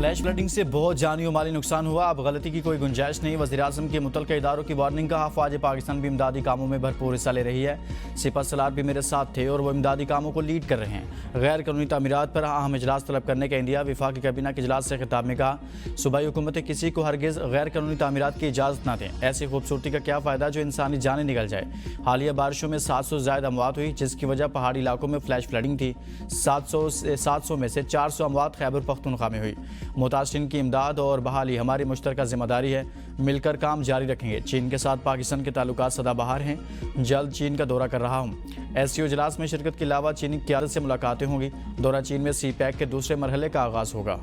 Flash flooding से बहुत जानी और माली नुकसान हुआ। अब गलती की कोई गुंजाइश नहीं। वज़ीर-ए-आज़म के मुतल्लिक़ इदारों की वार्निंग का अफ़वाज पाकिस्तान भी इमदादी कामों में भरपूर हिस्सा ले रही है। सिपह सलार भी मेरे साथ थे और वो इमदादी कामों को लीड कर रहे हैं। गैर कानूनी तामीरात पर अहम इजलास तलब करने का इंडिया। वफाकी कैबिनेट के इजलास से खिताब में कहा, सूबाई हुकूमतें किसी को हरगिज़ गैर कानूनी तामीरात की इजाज़त न दें। ऐसी खूबसूरती का क्या फ़ायदा जो इंसानी जानें निकल जाए। हालिया बारिशों में 700 से ज़्यादा अमवात हुई, जिसकी वजह पहाड़ी इलाकों में फ्लैश फ्लडिंग थी। 700 में से 400 अमवात खैबर पख्तूनख्वा में हुई। मुतासिरीन की इमदाद और बहाली हमारी मुश्तरका जिम्मेदारी है। मिलकर काम जारी रखेंगे। चीन के साथ पाकिस्तान के ताल्लुकात सदाबहार हैं। जल्द चीन का दौरा कर रहा हूँ। एससीओ इजलास में शिरकत के अलावा चीनी क़यादत से मुलाकातें होंगी। दौरा चीन में सी पैक के दूसरे मरहले का आगाज़ होगा।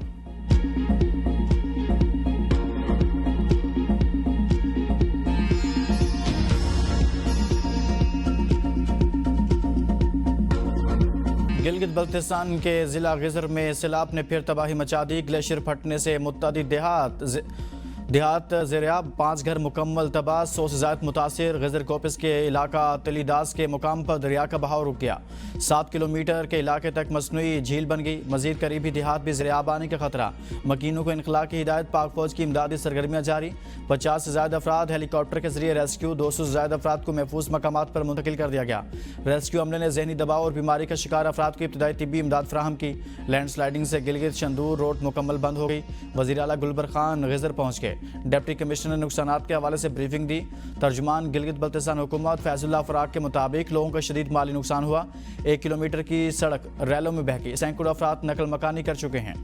गिलगित बल्तिस्तान के ज़िला गिजर में सैलाब ने फिर तबाही मचा दी। ग्लेशियर फटने से मुत्तअद्दिद देहात ज़ेरियाब, 5 घर मुकम्मल तबाह, 100 से ज़ायद मुतासिर। गिजर कोपिस के इलाका तलीदास के मुकाम पर दरिया का बहाव रुक गया। 7 किलोमीटर के इलाके तक मसनूई झील बन गई। मजीद करीबी देहात भी ज़ेरियाब आने का खतरा। मकीनों को इनखला की हिदायत। पाक फौज की इमदादी सरगर्मियाँ जारी। 50 से ज़्यादा अफराद हेलीकॉप्टर के जरिए रेस्क्यू। 200 से ज़्यादा अफराद को महफूज मकामात पर मुंतकिल कर दिया गया। रेस्क्यू अमले ने जहनी दबाव और बीमारी का शिकार अफराद को इब्तदाई तिब्बी इमदाद फराहम की। लैंड स्लाइडिंग से गिलगित शंदूर रोड मुकम्मल बंद हो गई। वज़ीर आला गुलबर खान गिजर पहुँच गए। डिप्टी कमिश्नर ने नुकसानात के हवाले से ब्रीफिंग दी। तर्जुमान गिलगित बल्तिस्तान हुकूमत फैजुल्लाह फराक के मुताबिक लोगों का शदीद माली नुकसान हुआ। 1 किलोमीटर की सड़क रैलों में बह गई। सैकड़ों अफराद नकल मकानी कर चुके हैं।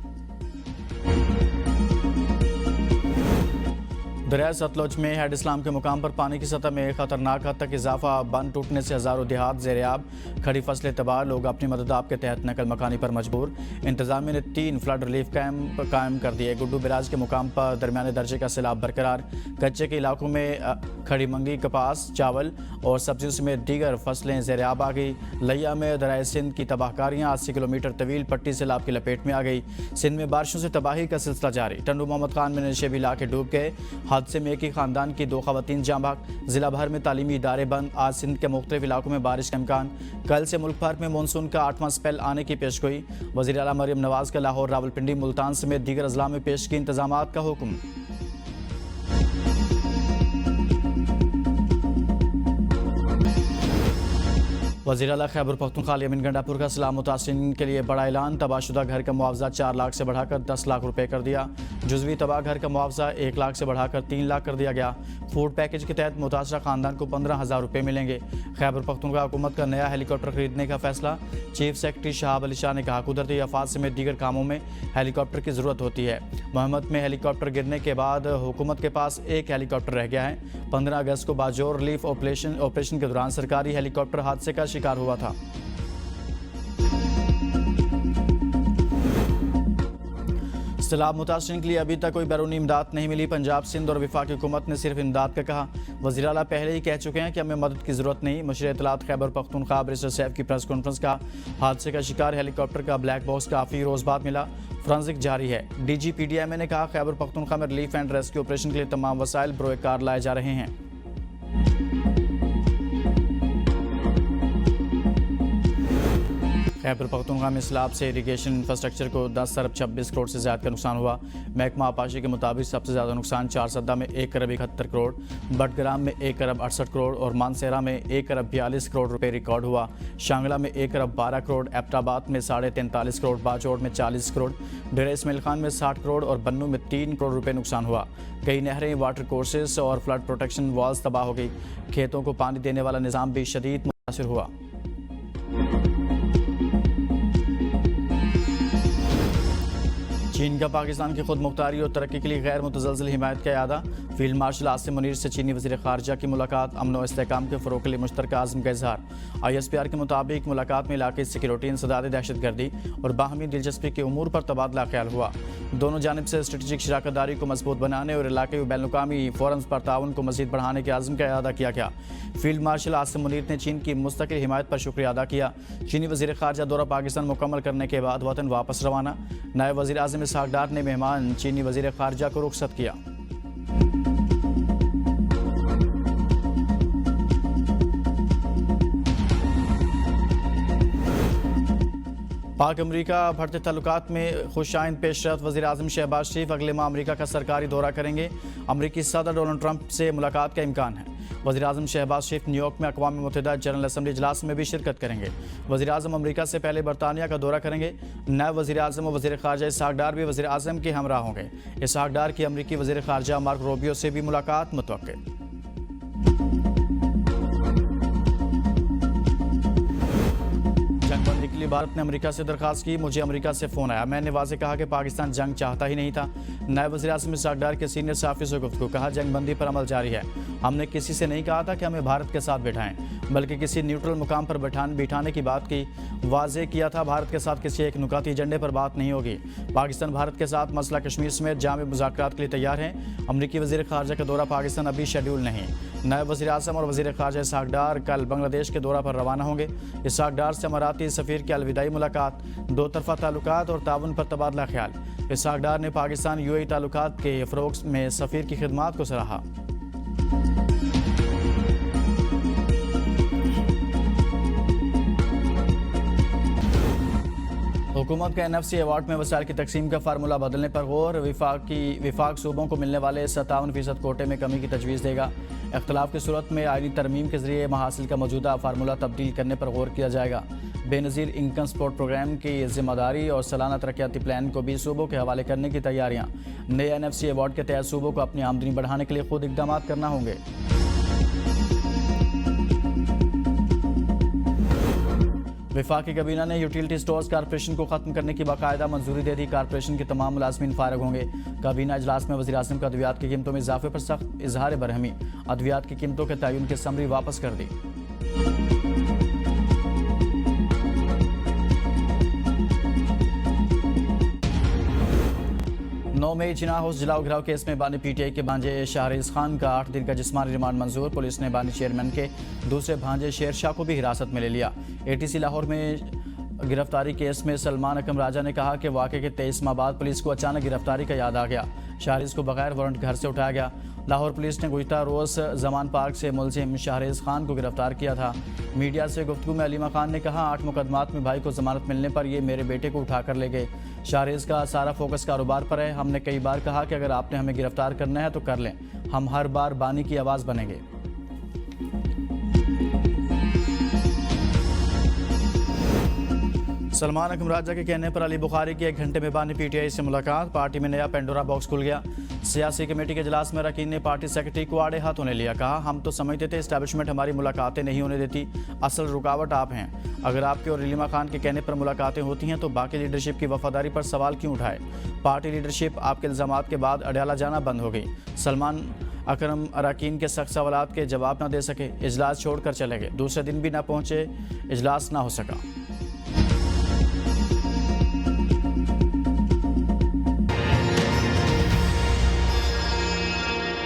दरिया सतलुज में हेड इस्लाम के मुकाम पर पानी की सतह में खतरनाक हद तक इजाफा। बंद टूटने से हज़ारों देहात ज़ेरियाब, खड़ी फसलें तबाह। लोग अपनी मदद आपके तहत नकल मकानी पर मजबूर। इंतजामिया ने 3 फ्लड रिलीफ कैंप कायम कर दिए। गुड्डू बिराज के मुकाम पर दरमियाने दर्जे का सैलाब बरकरार। कच्चे के इलाकों में खड़ी मंगी, कपास, चावल और सब्जियों समेत दीगर फसलें ज़ेरियाब आ गई। लिया में दरिया सिंध की तबाहकारियाँ 80 किलोमीटर तवील पट्टी सैलाब की लपेट में आ गई। सिंध में बारिशों से तबाही का सिलसिला जारी। टंडू मोहम्मद खान में नशे भी इलाके डूब गए। हादसे में एक ही खानदान की 2 खवातीन जाँ बहक। जिला भर में तालीमी इदारे बंद। आज सिंध के मुख्तलिफ इलाकों में बारिश का इम्कान। कल से मुल्क भर में मानसून का 8वां स्पेल आने की पेशगोई। वज़ीर आला मरियम नवाज का लाहौर, रावलपिंडी, मुल्तान समेत दीगर अजला में पेश की इंतजामात का हुक्म। वज़ीर आला खैबर पख्तूनख्वा यमीन गंडापुर का सलाम मुतासिरीन के लिए बड़ा ऐलान। तबाहशुदा घर का मुआवजा 4 लाख से बढ़ाकर 10 लाख रुपए कर दिया। जुज़वी तबाह घर का मुआवजा 1 लाख से बढ़ाकर 3 लाख कर दिया गया। फूड पैकेज के तहत मुतासरा खानदान को 15,000 रुपये मिलेंगे। खैबर पख्तूनख्वा हुकूमत का नया हेलीकॉप्टर खरीदने का फैसला। चीफ सेक्रेटरी शहाब अली शाह ने कहा, कुदरती आफात समेत दीगर कामों में हेलीकॉप्टर की ज़रूरत होती है। मोहम्मद में हेलीकॉप्टर गिरने के बाद हुकूमत के पास 1 हेलीकॉप्टर रह गया है। 15 अगस्त को बाजोर रिलीफ ऑपरेशन के दौरान सरकारी हेलीकॉप्टर हादसे का शिकार हुआ था। सैलाब मुतासिरीन के लिए अभी तक कोई बैरूनी इमदाद नहीं मिली। पंजाब, सिंध और वफाकी हुकूमत ने सिर्फ इमदाद का कहा। वज़ीर आला पहले ही कह चुके हैं कि हमें मदद की ज़रूरत नहीं। मुशीर इत्तलात खैबर पख्तूनख्वा बैरिस्टर सैफ की प्रेस कॉन्फ्रेंस का। हादसे का शिकार हेलीकॉप्टर का ब्लैक बॉक्स काफ़ी रोज़ बाद मिला। फोरेंसिक जारी है। DGPDMA ने कहा, खैबर पख्तूनख्वा में रिलीफ एंड रेस्क्यू ऑपरेशन के लिए तमाम वसाइल बरोए कार लाए जा रहे हैं। खैबर पख्तूनख्वा में सैलाब से इरीगेशन इंफ्रास्ट्रक्चर को 10 अरब 26 करोड़ से ज़्यादा का नुकसान हुआ। महकमा आपाशी के मुताबिक सबसे ज़्यादा नुकसान 4 सद्दा में 1 अरब 71 करोड़, बटग्राम में 1 अरब 68 करोड़ और मानसेरा में 1 अरब 42 करोड़ रुपए रिकॉर्ड हुआ। शांगला में 1 अरब 12 करोड़, एबटाबाद में 43.5 करोड़, बाजोड़ में 40 करोड़, डेरा इस्माइल खान में 60 करोड़ और बन्नू में 3 करोड़ रुपए नुकसान हुआ। कई नहरें, वाटर कोर्सेस और फ्लड प्रोटेक्शन वॉल्स तबाह हो गई। खेतों को पानी देने वाला निज़ाम भी शदीद मुतासिर हुआ। चीन का पाकिस्तान की खुद मुख्तारी और तरक्की के लिए गैर मुतज़लज़ल हिमायत का इरादा। फील्ड मार्शल आसिम मुनीर से चीनी वज़ीर ख़ारजा की मुलाकात। अमन व इस्तेहकाम के फ़रोग़ के लिए मुश्तरका आज़म का इज़हार। ISPR के मुताबिक मुलाकात में इलाक़ाई सिक्योरिटी, इंसदाद दहशतगर्दी और बाहमी दिलचस्पी के उमूर पर तबादला ख्याल हुआ। दोनों जानिब से स्ट्रेटेजिक शराकत दारी को मजबूत बनाने और इलाक़ाई व बैनुल-अक़वामी फ़ोरम्स पर ताउन को मज़ीद बढ़ाने के आज़म का इरादा किया गया। फील्ड मार्शल आसिम मुनीर ने चीन की मुस्तकिल हिमायत पर शुक्रिया अदा किया। चीनी वज़ीर ख़ारजा दौरा पाकिस्तान मुकम्मल करने के बाद वतन वापस रवाना। नायब वज़ीर आज़म इसहाक़ डार ने मेहमान चीनी वज़ीर ख़ारजा को रुख़सत किया। पाक अमरीका बढ़ते ताल्लुकात में खुशाइन पेशरफ। वज़ीर आज़म शहबाज शरीफ अगले माह अमरीका का सरकारी दौरा करेंगे। अमरीकी सदर डोनाल्ड ट्रंप से मुलाकात का इम्कान है। वज़ीर आज़म शहबाज शरीफ न्यूयॉर्क में अक़वाम मुत्तहिदा जनरल असम्बली इजलास में भी शिरकत करेंगे। वज़ीर आज़म अमरीका से पहले बरतानिया का दौरा करेंगे। नायब वज़ीर आज़म और वज़ीर ख़ारजा इसहाक़ डार भी वज़ीर आज़म के हमरा होंगे। इसहाक़ डार की अमरीकी वज़ीर ख़ारजा मार्को रूबियो से भी मुलाकात मुतवक्किल। जंगबंदी के लिए भारत ने अमेरिका से दरखास्त की। मुझे अमेरिका से फ़ोन आया, मैंने वाज़ेह कहा कि पाकिस्तान जंग चाहता ही नहीं था। नायब वज़ीर आज़म इसहाक़ डार के सीनियर सहाफ़ी से गुफ्तगू, कहा जंगबंदी पर अमल जारी है। हमने किसी से नहीं कहा था कि हमें भारत के साथ बैठाएं, बल्कि किसी न्यूट्रल मुकाम पर बिठाने की बात की। वाज़ेह किया था भारत के साथ किसी एक नुकाती एजेंडे पर बात नहीं होगी। पाकिस्तान भारत के साथ मसला कश्मीर समेत जामे मुज़ाकरात के लिए तैयार हैं। अमरीकी वज़ीर ख़ारजा का दौरा पाकिस्तान अभी शेड्यूल नहीं। नायब वज़ीर आज़म और वज़ीर ख़ारजा इसहाक़ डार कल बांग्लादेश के दौरा पर रवाना होंगे। इसहाक़ डार से अमाराती सफ़ीर की अलविदाई मुलाकात, दो तरफ़ा ताल्लुकात और ताउन पर तबादला ख्याल। इसहाक़ डार ने पाकिस्तान UAE ताल्लुकात के फ़रोग़ में सफ़ीर की खिदमात को सराहा। हुकूमत का NFC अवार्ड में वसाइल की तकसीम का फार्मूला बदलने पर गौर। विफाक सूबों को मिलने वाले 57% कोटे में कमी की तजवीज़ देगा। इख्तलाफ की सूरत में आईनी तरमीम के जरिए महासिल का मौजूदा फार्मूला तब्दील करने पर गौर किया जाएगा। बेनज़ीर इनकम सपोर्ट प्रोग्राम की जिम्मेदारी और सालाना तरक्याती प्लान को भी सूबों के हवाले करने की तैयारियाँ। नए NFC अवार्ड के तहत सूबों को अपनी आमदनी बढ़ाने के लिए खुद इक़दाम करना होंगे। वफाकी काबीना ने यूटिलिटी स्टोर्स कॉरपोरेशन को ख़त्म करने की बाकायदा मंजूरी दे दी। कॉरपोरेशन के तमाम मुलाजमीन फारग होंगे। काबीना इजलास में वज़ीर आज़म का अद्वियात की कीमतों में इजाफे पर सख्त इजहार बरहमी। अद्वियात की कीमतों के तयन की समरी वापस कर दी। 9 मई जिना हाउस जलाओ घिराव केस में बानी PTI के भांजे शाहरिज खान का 8 दिन का जिस्मानी रिमांड मंजूर। पुलिस ने बानी चेयरमैन के दूसरे भांजे शेर शाह को भी हिरासत में ले लिया। ATC लाहौर में गिरफ्तारी केस में सलमान अकरम राजा ने कहा कि वाक़े के 23 माह बाद पुलिस को अचानक गिरफ्तारी का याद आ गया। शाहरिज को बगैर वारंट घर से उठाया गया। लाहौर पुलिस ने गुज़िश्ता रोज़ जमान पार्क से मुलजिम शाहरिज खान को गिरफ्तार किया था। मीडिया से गुफ्तगू में अलीमा खान ने कहा 8 मुकदमात में भाई को जमानत मिलने पर ये मेरे बेटे को उठा कर ले गए। शाहरिज का सारा फोकस कारोबार पर है। हमने कई बार कहा कि अगर आपने हमें गिरफ्तार करना है तो कर लें, हम हर बार बानी की आवाज़ बनेंगे। सलमान अकरम राजा के कहने पर अली बुखारी की 1 घंटे में बानी PTI से मुलाकात। पार्टी में नया पेंडोरा बॉक्स खुल गया। सियासी कमेटी के इजलास में अरकान ने पार्टी सेक्रेटरी को आड़े हाथों ले लिया। कहा हम तो समझते थे इस्टेब्लिशमेंट हमारी मुलाकातें नहीं होने देती, असल रुकावट आप हैं। अगर आपके और अलीमा खान के कहने पर मुलाकातें होती हैं तो बाकी लीडरशिप की वफादारी पर सवाल क्यों उठाए। पार्टी लीडरशिप आपके इल्ज़ामात के बाद अडयाला जाना बंद हो गई। सलमान अकरम अरकान के सख्त सवालात के जवाब न दे सके, इजलास छोड़ कर चले गए। दूसरे दिन भी न पहुँचे, इजलास ना हो सका।